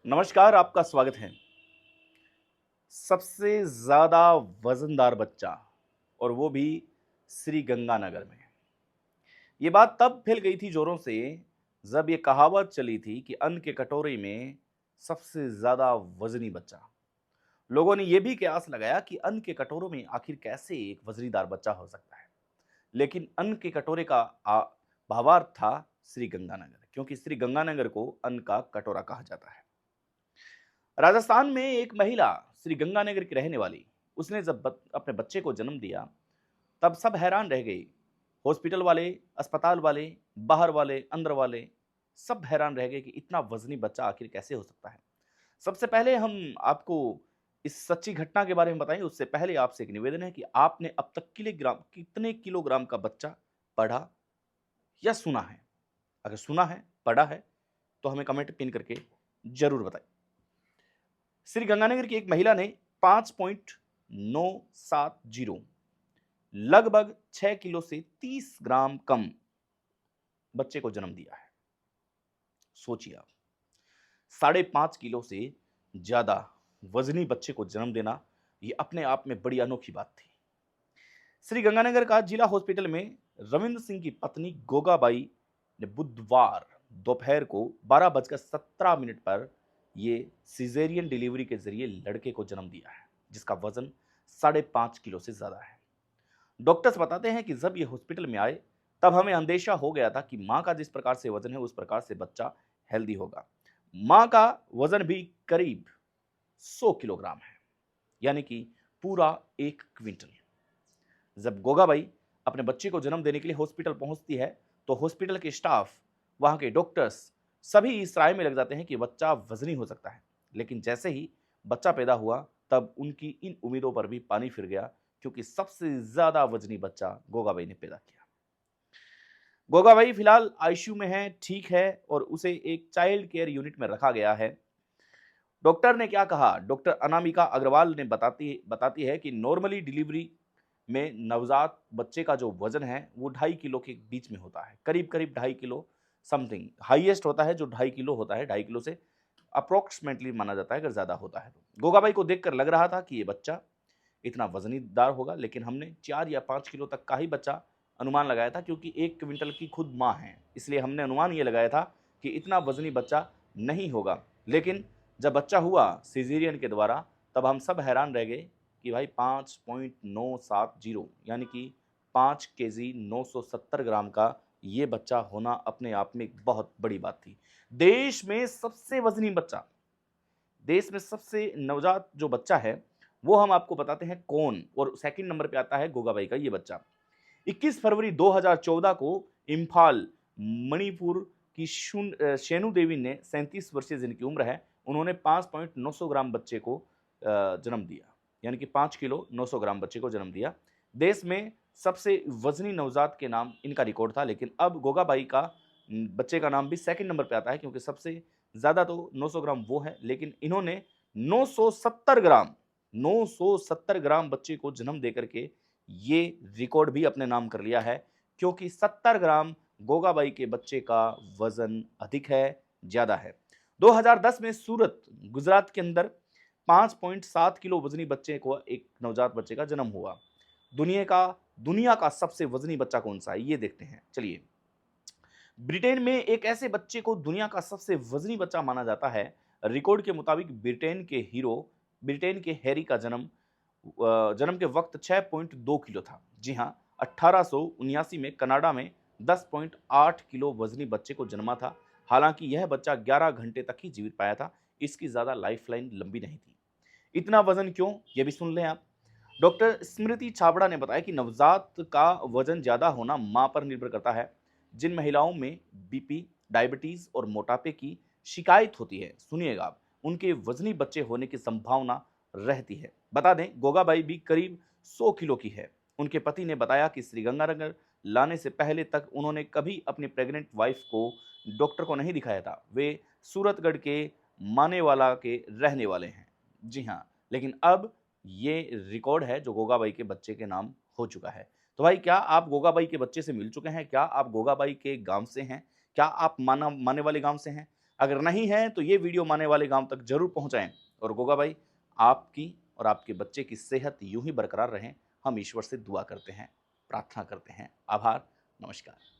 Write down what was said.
नमस्कार, आपका स्वागत है। सबसे ज़्यादा वज़नदार बच्चा और वो भी श्री गंगानगर में। ये बात तब फैल गई थी ज़ोरों से जब ये कहावत चली थी कि अन्न के कटोरे में सबसे ज़्यादा वज़नी बच्चा। लोगों ने ये भी कयास लगाया कि अन्न के कटोरों में आखिर कैसे एक वज़नीदार बच्चा हो सकता है। लेकिन अन्न के कटोरे का भावार्थ था श्री गंगानगर, क्योंकि श्री गंगानगर को अन्न का कटोरा कहा जाता है। राजस्थान में एक महिला श्री गंगानगर की रहने वाली, उसने जब अपने बच्चे को जन्म दिया तब सब हैरान रह गए। हॉस्पिटल वाले, अस्पताल वाले, बाहर वाले, अंदर वाले, सब हैरान रह गए कि इतना वजनी बच्चा आखिर कैसे हो सकता है। सबसे पहले हम आपको इस सच्ची घटना के बारे में बताएं, उससे पहले आपसे एक निवेदन है कि आपने अब तक कितने किलोग्राम का बच्चा पढ़ा या सुना है। अगर सुना है, पढ़ा है, तो हमें कमेंट पिन करके जरूर बताएं। श्री गंगानगर की एक महिला ने 5.970 लगभग 6 किलो से 30 ग्राम कम बच्चे को जन्म दिया है। सोचिए आप, 5.5 किलो से ज्यादा वजनी बच्चे को जन्म देना ये अपने आप में बड़ी अनोखी बात थी। श्री गंगानगर का जिला हॉस्पिटल में रविंद्र सिंह की पत्नी गोगाबाई ने बुधवार दोपहर को 12:17 पर ये सिजेरियन डिलीवरी के जरिए लड़के को जन्म दिया है, जिसका वजन 5.5 किलो से ज्यादा है। डॉक्टर्स बताते हैं कि जब ये हॉस्पिटल में आए तब हमें अंदेशा हो गया था कि मां का जिस प्रकार से वजन है उस प्रकार से बच्चा हेल्दी होगा। मां का वजन भी करीब 100 किलोग्राम है, यानी कि पूरा 1 क्विंटल। जब गोगाबाई अपने बच्चे को जन्म देने के लिए हॉस्पिटल पहुंचती है तो हॉस्पिटल के स्टाफ, वहां के डॉक्टर्स सभी इस राय में लग जाते हैं कि बच्चा वजनी हो सकता है। लेकिन जैसे ही बच्चा पैदा हुआ तब उनकी इन उम्मीदों पर भी पानी फिर गया, क्योंकि सबसे ज्यादा वजनी बच्चा गोगाबाई ने पैदा किया। गोगाबाई फिलहाल आईसीयू में है, ठीक है, और उसे एक चाइल्ड केयर यूनिट में रखा गया है। डॉक्टर ने क्या कहा? डॉक्टर अनामिका अग्रवाल ने बताती है कि नॉर्मली डिलीवरी में नवजात बच्चे का जो वजन है वो 2.5 किलो के बीच में होता है, करीब करीब 2.5 किलो समथिंग। हाईएस्ट होता है जो 2.5 किलो होता है, 2.5 किलो से अप्रोक्सीमेटली माना जाता है अगर ज्यादा होता है तो। गोगाबाई को देखकर लग रहा था कि ये बच्चा इतना वजनीदार होगा, लेकिन हमने 4 या 5 किलो तक का ही बच्चा अनुमान लगाया था, क्योंकि 1 क्विंटल की खुद माँ है, इसलिए हमने अनुमान ये लगाया था कि इतना वजनी बच्चा नहीं होगा। लेकिन जब बच्चा हुआ सिजेरियन के द्वारा तब हम सब हैरान रह गए कि भाई 5.970 यानी कि 5 केजी 970 ग्राम का ये बच्चा होना अपने आप में एक बहुत बड़ी बात थी। देश में सबसे वजनी बच्चा, देश में सबसे नवजात जो बच्चा है वो हम आपको बताते हैं कौन, और सेकंड नंबर पे आता है गोगाबाई का ये बच्चा। 21 फरवरी 2014 को इम्फाल, मणिपुर की शेनु देवी ने, 37 वर्षीय जिनकी उम्र है, उन्होंने 5.900 ग्राम बच्चे को जन्म दिया, यानी कि 5 किलो 900 ग्राम बच्चे को जन्म दिया। देश में सबसे वजनी नवजात के नाम इनका रिकॉर्ड था, लेकिन अब गोगाबाई का बच्चे का नाम भी सेकंड नंबर पे आता है, क्योंकि सबसे ज्यादा तो 900 ग्राम वो है, लेकिन इन्होंने 970 ग्राम बच्चे को जन्म देकर के ये रिकॉर्ड भी अपने नाम कर लिया है, क्योंकि 70 ग्राम गोगाबाई के बच्चे का वजन अधिक है, ज्यादा है। 2010 में सूरत, गुजरात के अंदर 5.7 किलो वजनी बच्चे को, एक नवजात बच्चे का जन्म हुआ। दुनिया का सबसे वजनी बच्चा कौन सा है ये देखते हैं, चलिए। ब्रिटेन में एक ऐसे बच्चे को दुनिया का सबसे वजनी बच्चा माना जाता है। रिकॉर्ड के मुताबिक ब्रिटेन के हैरी का जन्म के वक्त 6.2 किलो था। जी हाँ, 1879 में कनाडा में 10.8 किलो वजनी बच्चे को जन्मा था। हालांकि यह बच्चा 11 घंटे तक ही जीवित पाया था, इसकी ज्यादा लाइफ लाइन लंबी नहीं थी। इतना वजन क्यों, ये भी सुन लें आप। डॉक्टर स्मृति छाबड़ा ने बताया कि नवजात का वजन ज्यादा होना मां पर निर्भर करता है। जिन महिलाओं में बीपी, डायबिटीज और मोटापे की शिकायत होती है, सुनिएगा आप, उनके वजनी बच्चे होने की संभावना रहती है। बता दें, गोगाबाई भी करीब 100 किलो की है। उनके पति ने बताया कि श्रीगंगानगर लाने से पहले तक उन्होंने कभी अपनी प्रेग्नेंट वाइफ को डॉक्टर को नहीं दिखाया था। वे सूरतगढ़ के मानेवाला के रहने वाले हैं। जी हाँ, लेकिन अब ये रिकॉर्ड है जो गोगाबाई के बच्चे के नाम हो चुका है। तो भाई, क्या आप गोगाबाई के बच्चे से मिल चुके हैं? क्या आप गोगाबाई के गांव से हैं? क्या आप माने वाले गांव से हैं? अगर नहीं है तो ये वीडियो माने वाले गांव तक जरूर पहुंचाएं। और गोगा भाई, आपकी और आपके बच्चे की सेहत यूं ही बरकरार रहे, हम ईश्वर से दुआ करते हैं, प्रार्थना करते हैं। आभार, नमस्कार।